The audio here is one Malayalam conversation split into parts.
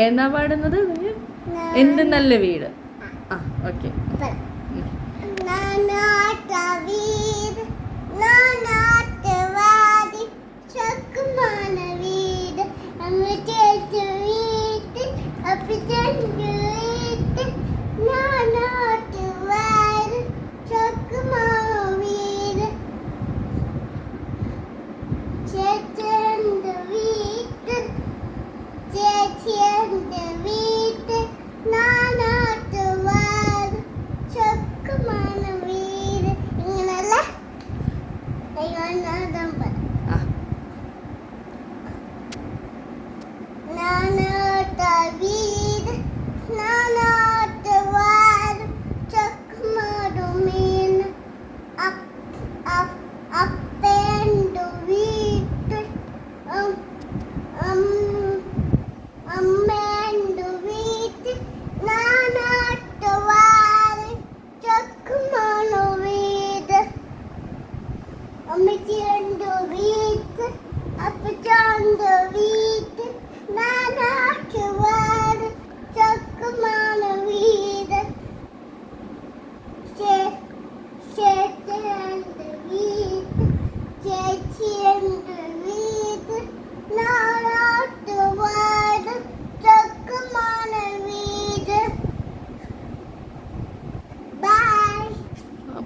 ഏതാ പാടുന്നത്? എന്ത് നല്ല വീട്. ആ ഓക്കെ.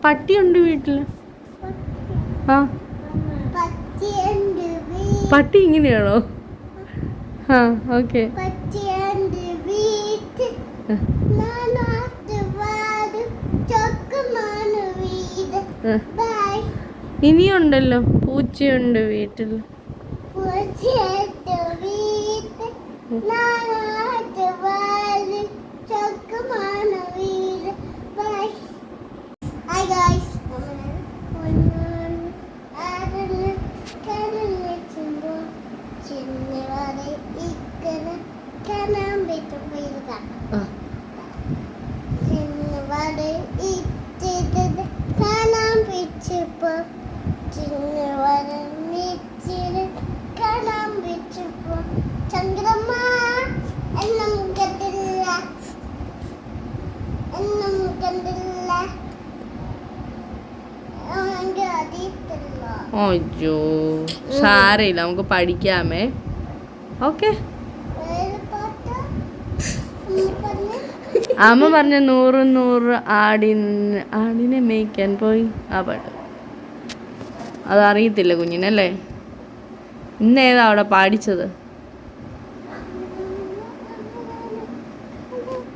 പട്ടിയുണ്ട് വീട്ടില്. ആ പട്ടി ഇങ്ങനെയാണോ? ആ ഓക്കെ. ഇനിയുണ്ടല്ലോ, പൂച്ചയുണ്ട് വീട്ടിൽ. അയ്യോ സാരയില്ല, നമുക്ക് പഠിക്കാമേ. ഓക്കെ. അമ്മ പറഞ്ഞ 100 ആടിനെ മേയ്ക്കാൻ പോയി. ആ പാട്ട് അതറിയത്തില്ല കുഞ്ഞിനല്ലേ? ഇന്നേതാ അവിടെ പാടിച്ചത്?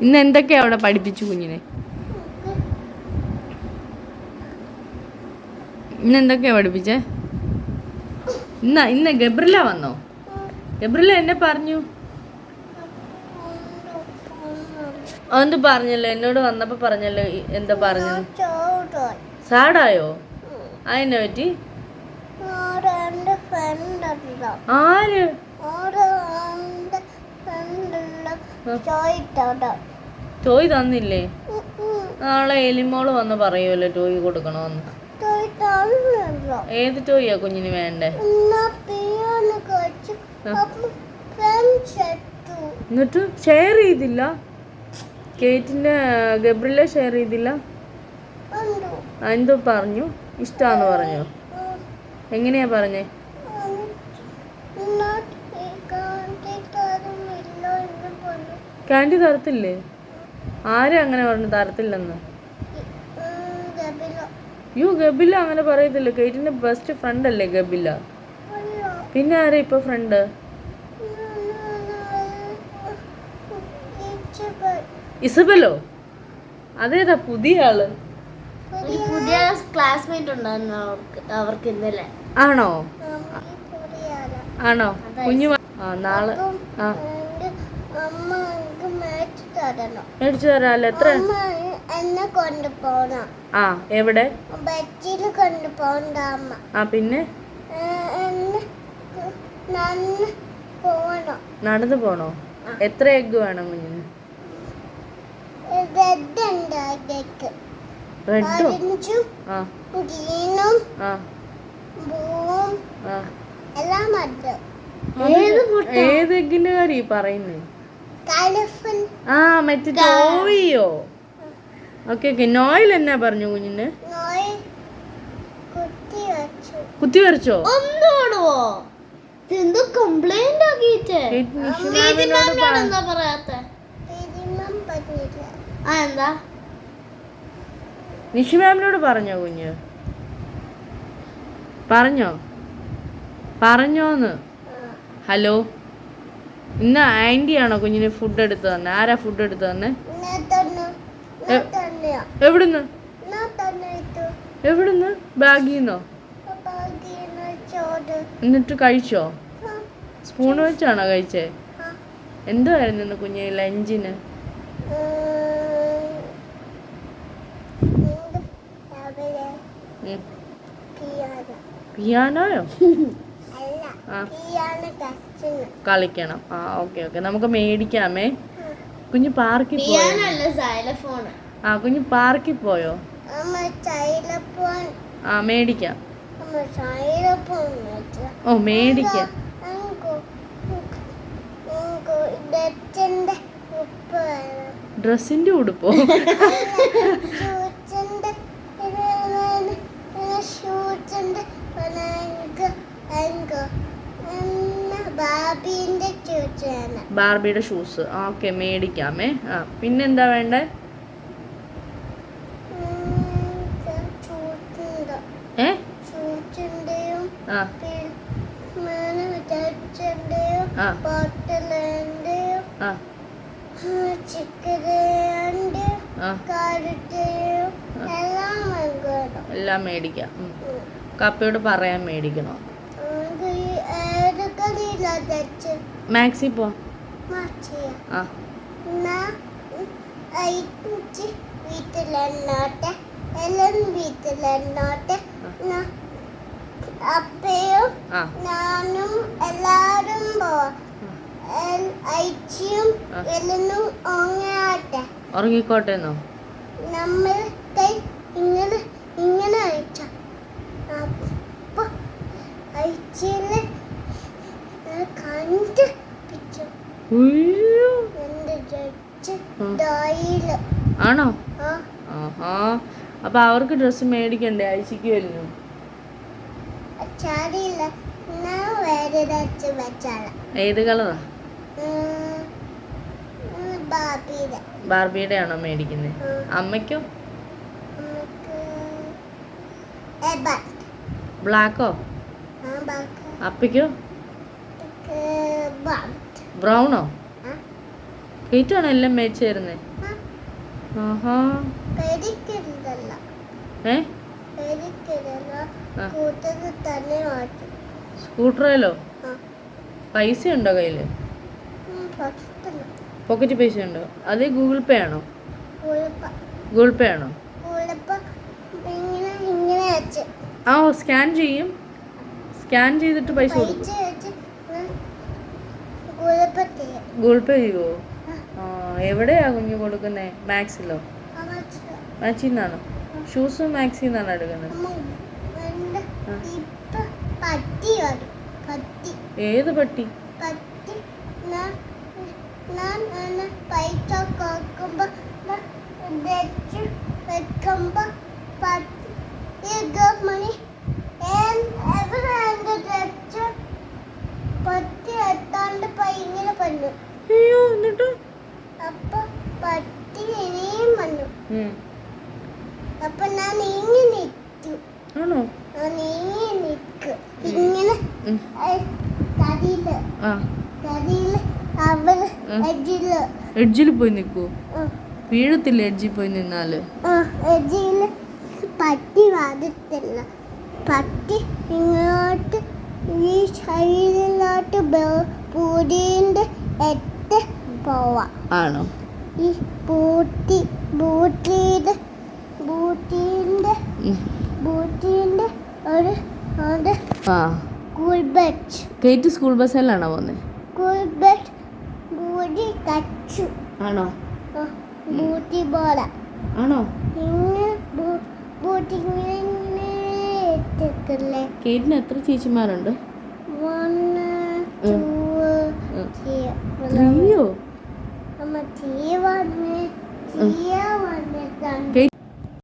ഇന്ന് എന്തൊക്കെയാ അവിടെ പഠിപ്പിച്ചു കുഞ്ഞിനെ? ഇന്നെന്തൊക്കെയാ പഠിപ്പിച്ചേ? ഇന്ന് ഗബ്രില വന്നോ? ഗബ്രില എന്നെ പറഞ്ഞു. എന്ത് പറഞ്ഞല്ലോ? എന്നോട് വന്നപ്പോ പറഞ്ഞല്ലോ. എന്താ പറഞ്ഞു? സാഡായോ? അതിനെ പറ്റി ആര്? ടോയ് തന്നില്ലേ? നാളെ എലിമോള് വന്ന് പറയുമല്ലോ ടോയ് കൊടുക്കണോന്ന്. ഏത് ടോയ്യാ കുഞ്ഞിന് വേണ്ടേ? എന്നിട്ട് ഷെയർ ചെയ്തില്ല? കേറ്റിന്റെ ഗബ്രില ഷെയർ ചെയ്തില്ല? എന്തോ പറഞ്ഞു? ഇഷ്ടാന്ന് പറഞ്ഞോ? എങ്ങനെയാ പറഞ്ഞേ? കാൻഡി തരത്തില്ലേ? ആരും അങ്ങനെ പറഞ്ഞു തരത്തില്ലെന്ന്? ഗബില അങ്ങനെ പറയത്തില്ല. കേറ്റിന്റെ ബെസ്റ്റ് ഫ്രണ്ട് അല്ലേ ഗബില? പിന്നെ ആരാ ഇപ്പൊ ഫ്രണ്ട്? ഇസബലോ? അതേതാ പുതിയ ആള്? പുതിയ ക്ലാസ്മേറ്റ് ഉണ്ടായിരുന്നു അവർക്ക് ഇന്നലെ. ആണോ? ആണോ കുഞ്ഞു? നാളെ മേടിച്ചു തരാല്ലോ. എത്ര? എന്നെ കൊണ്ടുപോകണം. ആ എവിടെ? ബസ്സിൽ കൊണ്ടുപോകണ്ട. ആ പിന്നെ നടന്നു പോണോ? എത്ര എഗ്ഗ് വേണം കുഞ്ഞിന്? റെഡും ഗ്രീനും ബൂം ആ എല്ലാം ഉണ്ട്. ഏത് എഗ്ഗിന്റെ കാര്യം ഈ പറയുന്നേ? കളർഫുൾ ആ മറ്റേ ടോയിയോ? Okay okay. നോയിൽ എന്നാ പറഞ്ഞു കുഞ്ഞിന്? നോയ് കുത്തി വെച്ചു. കുത്തി വരച്ചോ? ഒന്നോടോ എന്തോ കംപ്ലൈന്റ് ആക്കിയിട്ട് എന്താ പറയാത്തെ? എന്താ നിഷി മാമിനോട് പറഞ്ഞോ കുഞ്ഞ്? പറഞ്ഞോന്ന്? ഹലോ, ഇന്ന് ആന്റി ആണോ കുഞ്ഞിന് ഫുഡ് എടുത്ത് തന്നെ? ആരാ ഫുഡ് എടുത്ത് തന്നെ? എവിടുന്ന്? ബാഗിന്നോ? എന്നിട്ട് കഴിച്ചോ? സ്പൂൺ വെച്ചാണോ കഴിച്ചേ? എന്തായിരുന്നു ഇന്ന് കുഞ്ഞ് ലഞ്ചിന്? പിയാനോയോ? ആ കളിക്കണം. ആ ഓക്കെ ഓക്കെ, നമുക്ക് മേടിക്കാമേ. കുഞ്ഞ് പാർക്കിൽ പോയോ? ആ കുഞ്ഞ് പാർക്കിൽ പോയോ? ആ മേടിക്കാം. ഓ മേടിക്കാം. ഡ്രസ്സിന്റെ ഉടുപ്പോ? ബാർബിയുടെ ഷൂസ്. ഓക്കെ മേടിക്കാമേ. ആ പിന്നെന്താ വേണ്ടേ? ഏ ആ ആ എല്ലാം മേടിക്കാം. കപ്പയോട് പറയാൻ മേടിക്കണോ? മാക്സി പോ. ആ അപ്പയും ഞാനും എല്ലാരും പോവാം. ഉറങ്ങിക്കോട്ടെന്നോ? നമ്മൾ കൈ ഇങ്ങനെ ഇങ്ങനെ അയച്ച അപ്പൊ അയച്ചില് കണ്ട് പിച്ചു എന്റെ ജഡ്ജ് ഡോയില്. ആണോ? ആഹാ. അപ്പൊ അവർക്ക് ഡ്രസ്സ് മേടിക്കണ്ടേ ഐശിക്ക് വരുന്നു? ചാടിയില്ല. വേറെ വെച്ചാല. ഏത് കളറാ? ബാർബിയുടെ ആണോ മേടിക്കുന്നത്? അമ്മയ്ക്കോ? ബ്ലാക്കോ? അപ്പയ്ക്കോ? ബ്രൗണോ? കേറ്റാണോ എല്ലാം മേടിച്ചു തരുന്നേ? ആഹാ. സ്കൂട്ടറിലോ? പൈസ ഉണ്ടോ കയ്യില്? പോക്കറ്റ് പൈസ ഉണ്ടോ? അത് ഗൂഗിൾ പേ ആണോ? ഗൂഗിൾ പേ ആണോ? ആ സ്കാൻ ചെയ്യും. സ്കാൻ ചെയ്തിട്ട് പൈസ കൊടുക്കും. ഗൂഗിൾ പേ ചെയ്യുവോ? ആ എവിടെയാ കുഞ്ഞു കൊടുക്കുന്നേ? മാക്സിലോ? മാക്സിന്നാണോ? ഷൂസ് മാക്സിന്നാണോ എടുക്കുന്നത്? ഏത് പട്ടി? അയ്യോ എന്നിട്ട് അപ്പൊ പട്ടി ഇനിയും വന്നു. അപ്പൊ ഞാൻ ഇങ്ങനെ നിൽക്കും. ആണോ? ഇങ്ങനെ എഡ്ജിൽ പോയി നിൽക്കൂ. വീഴത്തില്ല എഡ്ജിൽ പോയി നിന്നാല്? പട്ടി വരത്തില്ല. പട്ടി ഇങ്ങോട്ട് ഈ സൈഡിലോട്ട് പൂടിന്റെ എട്ട് പോവാ. ആണോ? ഈ ബൂട്ടിന്റെ ഒരു സ്കൂൾ ബസ്. കേറ്റ് സ്കൂൾ ബസ്സിലാണോ പോന്നെ? സ്കൂൾ ബസ് ബൂട്ടി കച്ചു. ആണോ? ബൂട്ടി പോലെ ആണോ? ബൂട്ടി ഇങ്ങനെ ചേച്ചിക്കല്ലേ കേറ്റിന് എത്ര ചേച്ചിമാരുണ്ട്? 1 2 അയ്യോ അമ്മ ചീ വന്ന് ചീയ വന്നിട്ടാണ്